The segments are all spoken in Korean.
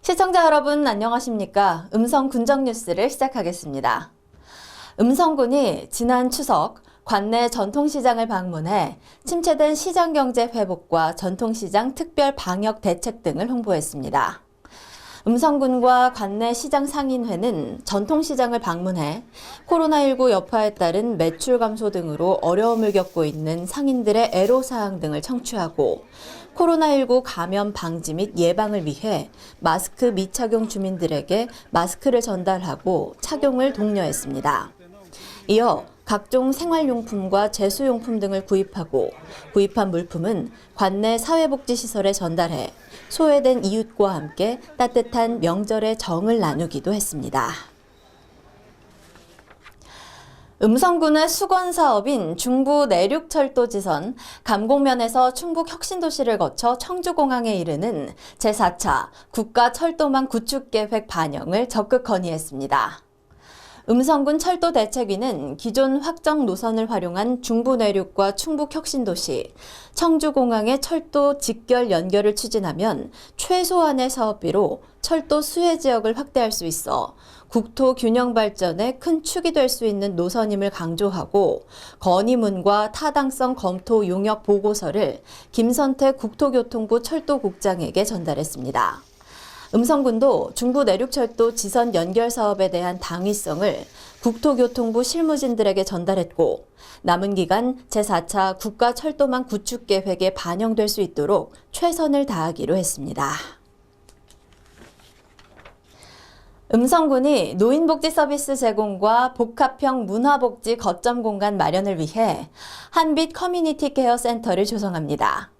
시청자 여러분 안녕하십니까? 음성 군정 뉴스를 시작하겠습니다. 음성군이 지난 추석 관내 전통시장을 방문해 침체된 시장경제 회복과 전통시장 특별 방역 대책 등을 홍보했습니다. 음성군과 관내 시장 상인회는 전통시장을 방문해 코로나19 여파에 따른 매출 감소 등으로 어려움을 겪고 있는 상인들의 애로사항 등을 청취하고 코로나19 감염 방지 및 예방을 위해 마스크 미착용 주민들에게 마스크를 전달하고 착용을 독려했습니다. 이어 각종 생활용품과 제수용품 등을 구입하고 구입한 물품은 관내 사회복지시설에 전달해 소외된 이웃과 함께 따뜻한 명절의 정을 나누기도 했습니다. 음성군의 수건사업인 중부 내륙철도지선 감곡면에서 충북 혁신도시를 거쳐 청주공항에 이르는 제4차 국가철도망 구축계획 반영을 적극 건의했습니다. 음성군 철도대책위는 기존 확정 노선을 활용한 중부 내륙과 충북 혁신도시, 청주공항의 철도 직결 연결을 추진하면 최소한의 사업비로 철도 수혜 지역을 확대할 수 있어 국토 균형 발전에 큰 축이 될 수 있는 노선임을 강조하고 건의문과 타당성 검토 용역 보고서를 김선태 국토교통부 철도국장에게 전달했습니다. 음성군도 중부 내륙철도 지선 연결 사업에 대한 당위성을 국토교통부 실무진들에게 전달했고 남은 기간 제4차 국가철도망 구축계획에 반영될 수 있도록 최선을 다하기로 했습니다. 음성군이 노인복지 서비스 제공과 복합형 문화복지 거점 공간 마련을 위해 한빛 커뮤니티 케어 센터를 조성합니다.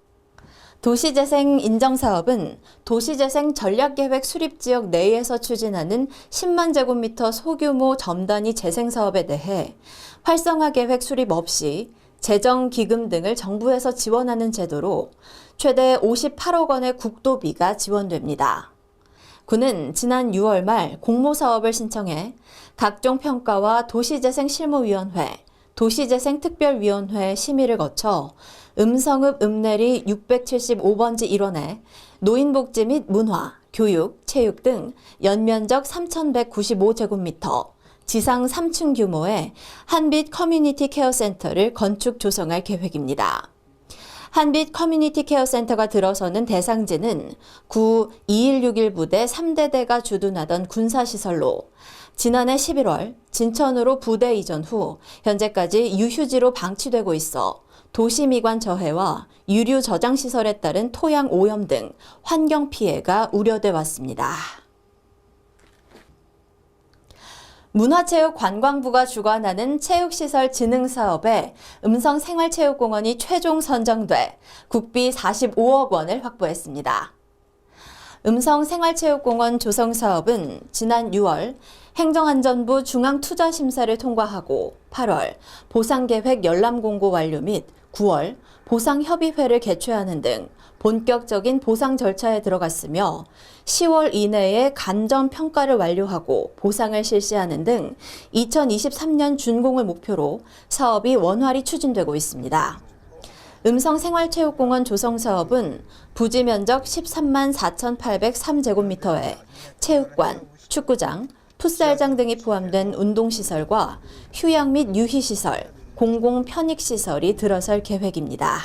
도시재생 인정사업은 도시재생 전략계획 수립지역 내에서 추진하는 10만 제곱미터 소규모 점단위 재생사업에 대해 활성화계획 수립 없이 재정기금 등을 정부에서 지원하는 제도로 최대 58억 원의 국도비가 지원됩니다. 군은 지난 6월 말 공모사업을 신청해 각종 평가와 도시재생실무위원회, 도시재생특별위원회 심의를 거쳐 음성읍 읍내리 675번지 1원에 노인복지 및 문화, 교육, 체육 등 연면적 3,195제곱미터, 지상 3층 규모의 한빛 커뮤니티 케어 센터를 건축 조성할 계획입니다. 한빛 커뮤니티 케어 센터가 들어서는 대상지는 구 2161 부대 3대대가 주둔하던 군사시설로 지난해 11월 진천으로 부대 이전 후 현재까지 유휴지로 방치되고 있어 도시미관 저해와 유류 저장 시설에 따른 토양 오염 등 환경 피해가 우려돼 왔습니다. 문화체육관광부가 주관하는 체육시설 진흥사업에 음성생활체육공원이 최종 선정돼 국비 45억 원을 확보했습니다. 음성생활체육공원 조성사업은 지난 6월 행정안전부 중앙투자심사를 통과하고 8월 보상계획 열람공고 완료 및 9월 보상협의회를 개최하는 등 본격적인 보상 절차에 들어갔으며 10월 이내에 간점평가를 완료하고 보상을 실시하는 등 2023년 준공을 목표로 사업이 원활히 추진되고 있습니다. 음성생활체육공원 조성사업은 부지 면적 13만 4,803제곱미터에 체육관, 축구장, 풋살장 등이 포함된 운동시설과 휴양 및 유희시설, 공공편익시설이 들어설 계획입니다.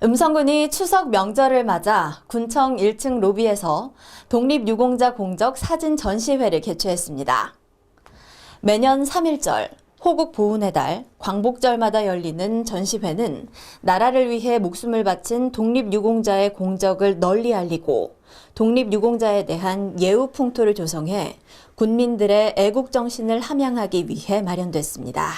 음성군이 추석 명절을 맞아 군청 1층 로비에서 독립유공자 공적 사진 전시회를 개최했습니다. 매년 3.1절, 호국보훈의 달, 광복절마다 열리는 전시회는 나라를 위해 목숨을 바친 독립유공자의 공적을 널리 알리고 독립유공자에 대한 예우풍토를 조성해 군민들의 애국정신을 함양하기 위해 마련됐습니다.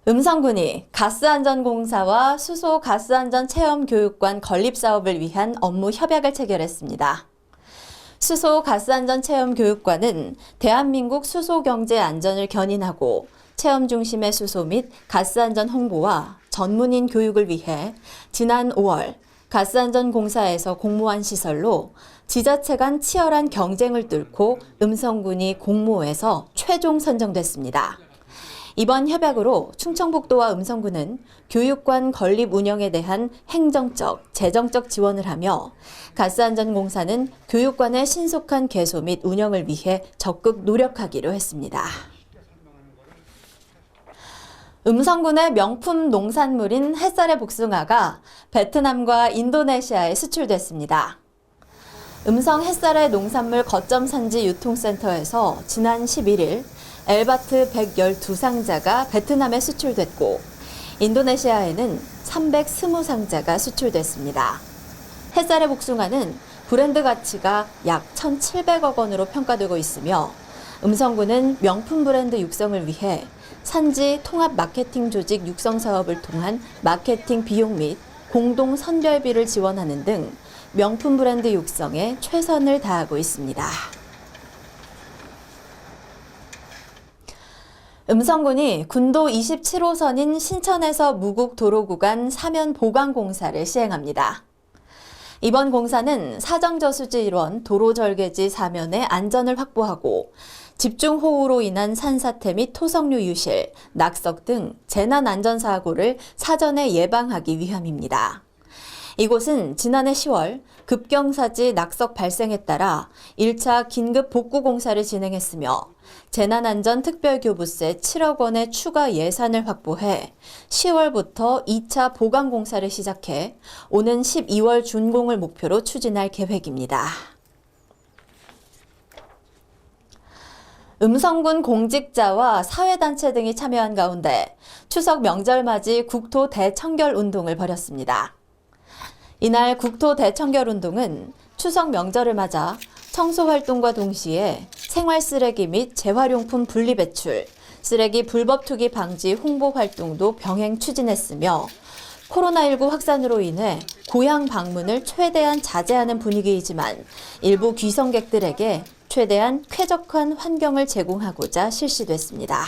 음성군이 가스안전공사와 수소 가스안전체험교육관 건립사업을 위한 업무 협약을 체결했습니다. 수소 가스안전체험교육관은 대한민국 수소경제 안전을 견인하고 체험 중심의 수소 및 가스안전 홍보와 전문인 교육을 위해 지난 5월 가스안전공사에서 공모한 시설로 지자체 간 치열한 경쟁을 뚫고 음성군이 공모에서 최종 선정됐습니다. 이번 협약으로 충청북도와 음성군은 교육관 건립 운영에 대한 행정적, 재정적 지원을 하며 가스안전공사는 교육관의 신속한 개소 및 운영을 위해 적극 노력하기로 했습니다. 음성군의 명품 농산물인 햇살의 복숭아가 베트남과 인도네시아에 수출됐습니다. 음성 햇살의 농산물 거점 산지 유통센터에서 지난 11일 엘바트 112상자가 베트남에 수출됐고 인도네시아에는 320상자가 수출됐습니다. 햇살의 복숭아는 브랜드 가치가 약 1,700억 원으로 평가되고 있으며 음성군은 명품 브랜드 육성을 위해 산지 통합 마케팅 조직 육성 사업을 통한 마케팅 비용 및 공동 선별비를 지원하는 등 명품 브랜드 육성에 최선을 다하고 있습니다. 음성군이 군도 27호선인 신천에서 무국 도로 구간 사면 보강 공사를 시행합니다. 이번 공사는 사정저수지 일원 도로 절개지 사면의 안전을 확보하고 집중호우로 인한 산사태 및 토석류 유실, 낙석 등 재난안전사고를 사전에 예방하기 위함입니다. 이곳은 지난해 10월 급경사지 낙석 발생에 따라 1차 긴급 복구 공사를 진행했으며 재난안전특별교부세 7억 원의 추가 예산을 확보해 10월부터 2차 보강 공사를 시작해 오는 12월 준공을 목표로 추진할 계획입니다. 음성군 공직자와 사회단체 등이 참여한 가운데 추석 명절 맞이 국토 대청결 운동을 벌였습니다. 이날 국토 대청결 운동은 추석 명절을 맞아 청소 활동과 동시에 생활 쓰레기 및 재활용품 분리 배출, 쓰레기 불법 투기 방지 홍보 활동도 병행 추진했으며 코로나19 확산으로 인해 고향 방문을 최대한 자제하는 분위기이지만 일부 귀성객들에게 최대한 쾌적한 환경을 제공하고자 실시됐습니다.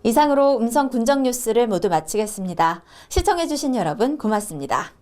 이상으로 음성 군정 뉴스를 모두 마치겠습니다. 시청해주신 여러분 고맙습니다.